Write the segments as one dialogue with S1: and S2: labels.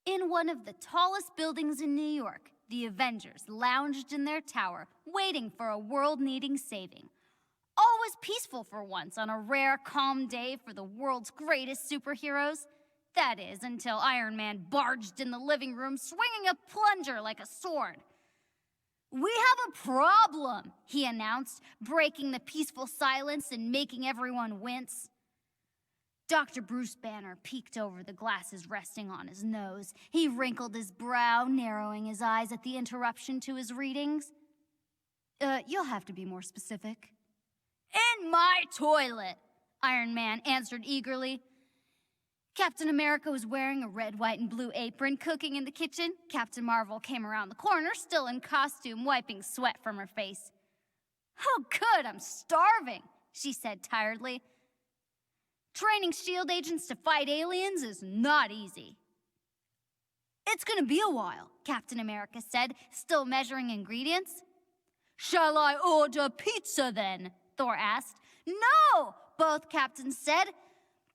S1: In one of the tallest buildings in New York, the Avengers lounged in their tower, waiting for a world needing saving. All was peaceful for once on a rare, calm day for the world's greatest superheroes. That is, until Iron Man barged in the living room, swinging a plunger like a sword. "We have a problem," he announced, breaking the peaceful silence and making everyone wince. Dr. Bruce Banner peeked over the glasses resting on his nose. He wrinkled his brow, narrowing his eyes at the interruption to his readings. You'll have to be more specific." "In my toilet," Iron Man answered eagerly. Captain America was wearing a red, white, and blue apron, cooking in the kitchen. Captain Marvel came around the corner, still in costume, wiping sweat from her face. "Oh, good, I'm starving," she said tiredly. "Training S.H.I.E.L.D. agents to fight aliens is not easy." "It's gonna be a while," Captain America said, still measuring ingredients. "Shall I order pizza then?" Thor asked. "No," both captains said.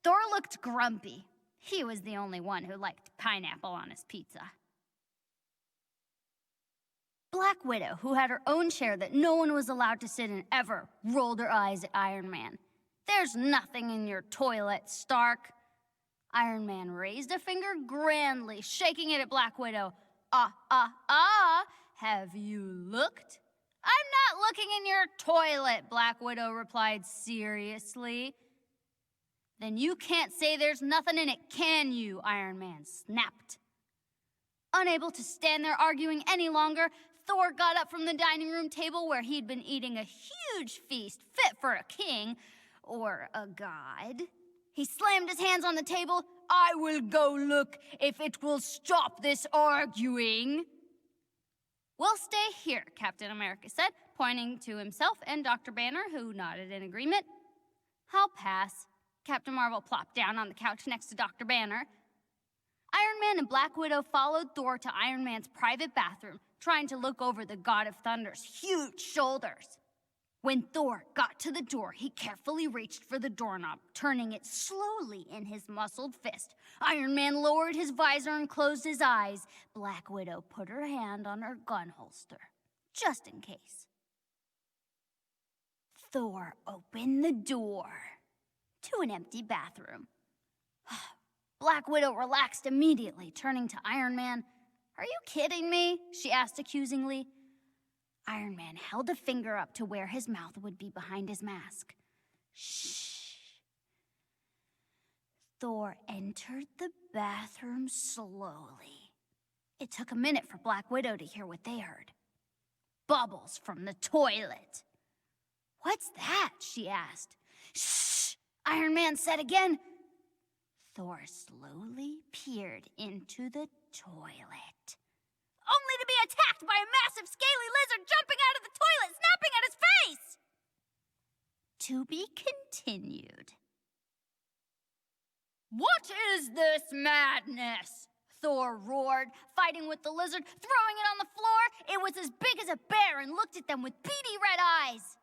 S1: Thor looked grumpy. He was the only one who liked pineapple on his pizza. Black Widow, who had her own chair that no one was allowed to sit in ever, rolled her eyes at Iron Man. "There's nothing in your toilet, Stark." Iron Man raised a finger grandly, shaking it at Black Widow. Have you looked?" "I'm not looking in your toilet," Black Widow replied seriously. "Then you can't say there's nothing in it, can you?" Iron Man snapped. Unable to stand there arguing any longer, Thor got up from the dining room table where he'd been eating a huge feast fit for a king or a god. He slammed his hands on the table. "I will go look if it will stop this arguing." "We'll stay here," Captain America said, pointing to himself and Dr. Banner, who nodded in agreement. "I'll pass." Captain Marvel plopped down on the couch next to Dr. Banner. Iron Man and Black Widow followed Thor to Iron Man's private bathroom, trying to look over the God of Thunder's huge shoulders. When Thor got to the door, he carefully reached for the doorknob, turning it slowly in his muscled fist. Iron Man lowered his visor and closed his eyes. Black Widow put her hand on her gun holster, just in case. Thor opened the door to an empty bathroom. Black Widow relaxed immediately, turning to Iron Man. "Are you kidding me?" she asked accusingly. Iron Man held a finger up to where his mouth would be behind his mask. "Shh." Thor entered the bathroom slowly. It took a minute for Black Widow to hear what they heard. Bubbles from the toilet. "What's that?" she asked. "Shh," Iron Man said again. Thor slowly peered into the toilet, only to be attacked by a massive scaly lizard jumping out of the toilet, snapping at his face! To be continued. "What is this madness?" Thor roared, fighting with the lizard, throwing it on the floor. It was as big as a bear and looked at them with beady red eyes.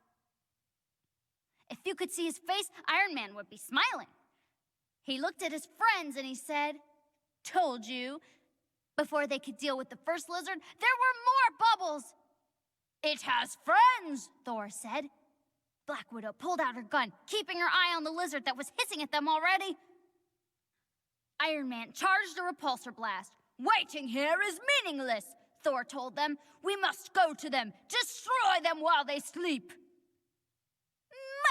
S1: If you could see his face, Iron Man would be smiling. He looked at his friends and he said, "Told you." Before they could deal with the first lizard, there were more bubbles. "It has friends," Thor said. Black Widow pulled out her gun, keeping her eye on the lizard that was hissing at them already. Iron Man charged a repulsor blast. "Waiting here is meaningless," Thor told them. "We must go to them, destroy them while they sleep."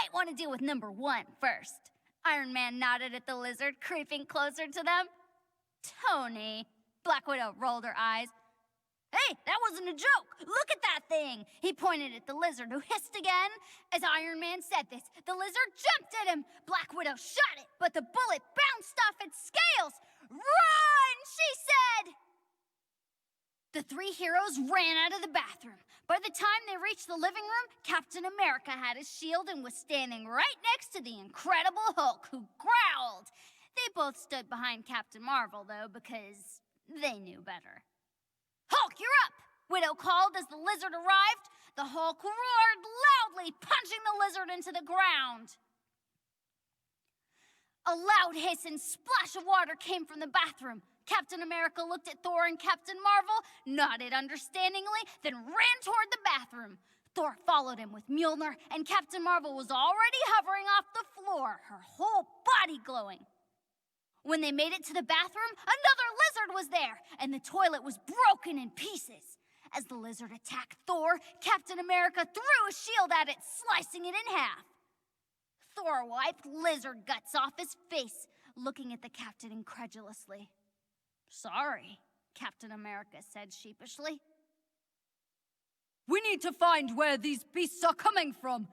S1: "Might want to deal with number one first." Iron Man nodded at the lizard, creeping closer to them. "Tony," Black Widow rolled her eyes. "Hey, that wasn't a joke. Look at that thing." He pointed at the lizard, who hissed again. As Iron Man said this, the lizard jumped at him. Black Widow shot it, but the bullet bounced off its scales. "Run," she said. The three heroes ran out of the bathroom. By the time they reached the living room, Captain America had his shield and was standing right next to the Incredible Hulk, who growled. They both stood behind Captain Marvel, though, because they knew better. "Hulk, you're up!" Widow called as the lizard arrived. The Hulk roared loudly, punching the lizard into the ground. A loud hiss and splash of water came from the bathroom. Captain America looked at Thor and Captain Marvel, nodded understandingly, then ran toward the bathroom. Thor followed him with Mjolnir, and Captain Marvel was already hovering off the floor, her whole body glowing. When they made it to the bathroom, another lizard was there, and the toilet was broken in pieces. As the lizard attacked Thor, Captain America threw a shield at it, slicing it in half. Thor wiped lizard guts off his face, looking at the captain incredulously. "Sorry," Captain America said sheepishly. "We need to find where these beasts are coming from,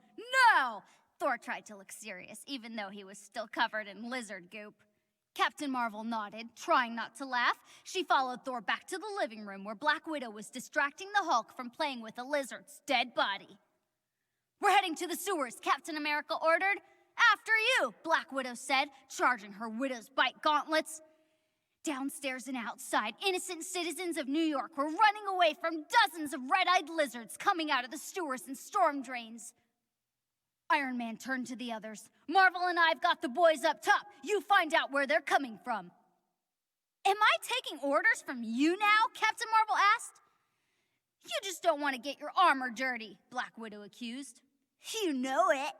S1: now!" Thor tried to look serious, even though he was still covered in lizard goop. Captain Marvel nodded, trying not to laugh. She followed Thor back to the living room where Black Widow was distracting the Hulk from playing with a lizard's dead body. "We're heading to the sewers," Captain America ordered. "After you," Black Widow said, charging her Widow's Bite gauntlets. Downstairs and outside, innocent citizens of New York were running away from dozens of red-eyed lizards coming out of the sewers and storm drains. Iron Man turned to the others. "Marvel and I've got the boys up top. You find out where they're coming from." "Am I taking orders from you now?" Captain Marvel asked. "You just don't want to get your armor dirty," Black Widow accused. "You know it."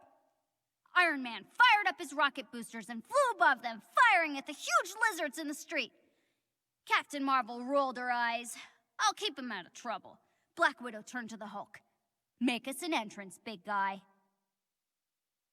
S1: Iron Man fired up his rocket boosters and flew above them, firing at the huge lizards in the street. Captain Marvel rolled her eyes. "I'll keep him out of trouble." Black Widow turned to the Hulk. "Make us an entrance, big guy."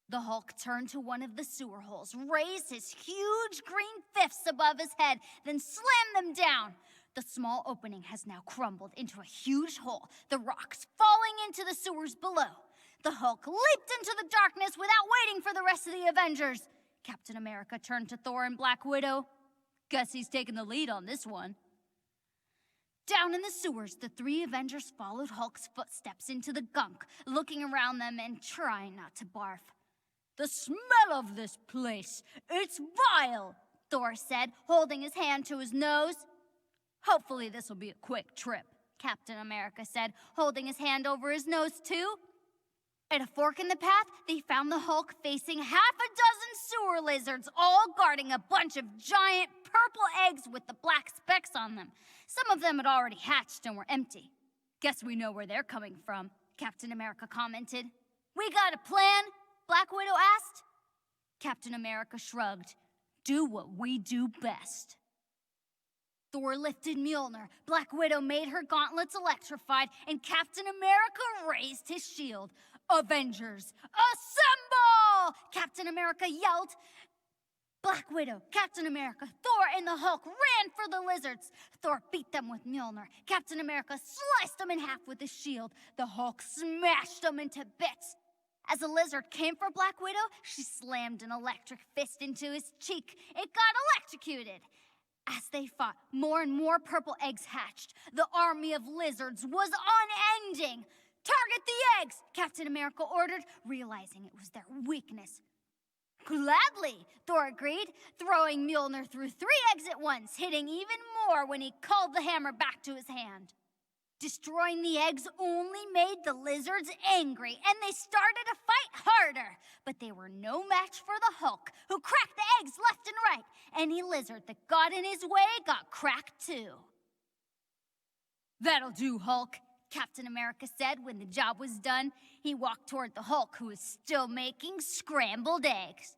S1: The Hulk turned to one of the sewer holes, raised his huge green fists above his head, then slammed them down. The small opening has now crumbled into a huge hole, the rocks falling into the sewers below. The Hulk leaped into the darkness without waiting for the rest of the Avengers. Captain America turned to Thor and Black Widow. "Guess he's taking the lead on this one." Down in the sewers, the three Avengers followed Hulk's footsteps into the gunk, looking around them and trying not to barf. "The smell of this place! It's vile!" Thor said, holding his hand to his nose. "Hopefully this'll be a quick trip," Captain America said, holding his hand over his nose too. At a fork in the path, they found the Hulk facing half a dozen sewer lizards, all guarding a bunch of giant purple eggs with the black specks on them. Some of them had already hatched and were empty. "Guess we know where they're coming from," Captain America commented. "We got a plan?" Black Widow asked. Captain America shrugged. "Do what we do best." Thor lifted Mjolnir, Black Widow made her gauntlets electrified, and Captain America raised his shield. "Avengers, assemble!" Captain America yelled. Black Widow, Captain America, Thor, and the Hulk ran for the lizards. Thor beat them with Mjolnir. Captain America sliced them in half with his shield. The Hulk smashed them into bits. As the lizard came for Black Widow, she slammed an electric fist into his cheek. It got electrocuted. As they fought, more and more purple eggs hatched. The army of lizards was unending. "Target the eggs," Captain America ordered, realizing it was their weakness. "Gladly," Thor agreed, throwing Mjolnir through 3 eggs at once, hitting even more when he called the hammer back to his hand. Destroying the eggs only made the lizards angry, and they started to fight harder. But they were no match for the Hulk, who cracked the eggs left and right. Any lizard that got in his way got cracked too. "That'll do, Hulk," Captain America said when the job was done. He walked toward the Hulk, who was still making scrambled eggs.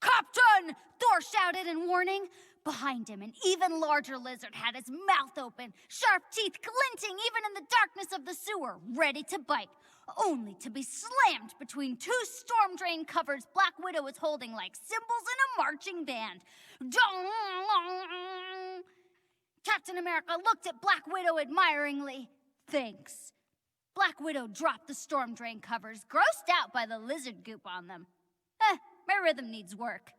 S1: "Captain!" Thor shouted in warning. Behind him, an even larger lizard had his mouth open, sharp teeth glinting even in the darkness of the sewer, ready to bite, only to be slammed between 2 storm drain covers Black Widow was holding like cymbals in a marching band. Dong! Captain America looked at Black Widow admiringly. "Thanks." Black Widow dropped the storm drain covers, grossed out by the lizard goop on them. My rhythm needs work."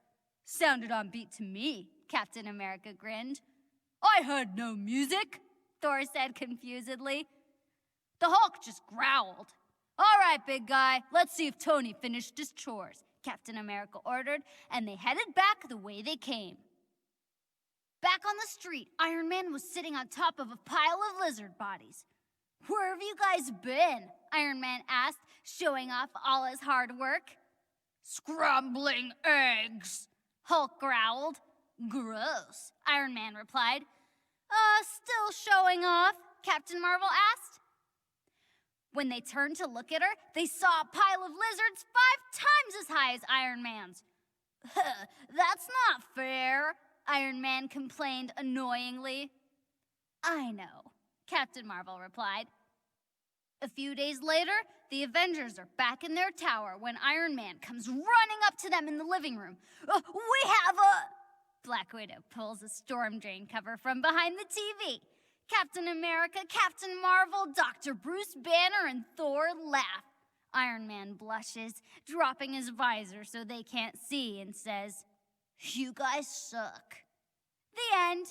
S1: "Sounded on beat to me," Captain America grinned. "I heard no music," Thor said confusedly. The Hulk just growled. "All right, big guy, let's see if Tony finished his chores," Captain America ordered, and they headed back the way they came. Back on the street, Iron Man was sitting on top of a pile of lizard bodies. "Where have you guys been?" Iron Man asked, showing off all his hard work. "Scrambling eggs," Hulk growled. Gross, Iron Man replied. Still showing off? Captain Marvel asked. When they turned to look at her, they saw a pile of lizards 5 times as high as Iron Man's. That's not fair, Iron Man complained annoyingly. I know, Captain Marvel replied. A few days later, the Avengers are back in their tower when Iron Man comes running up to them in the living room. We have a... Black Widow pulls a storm drain cover from behind the TV. Captain America, Captain Marvel, Dr. Bruce Banner, and Thor laugh. Iron Man blushes, dropping his visor so they can't see, and says, "You guys suck." The end.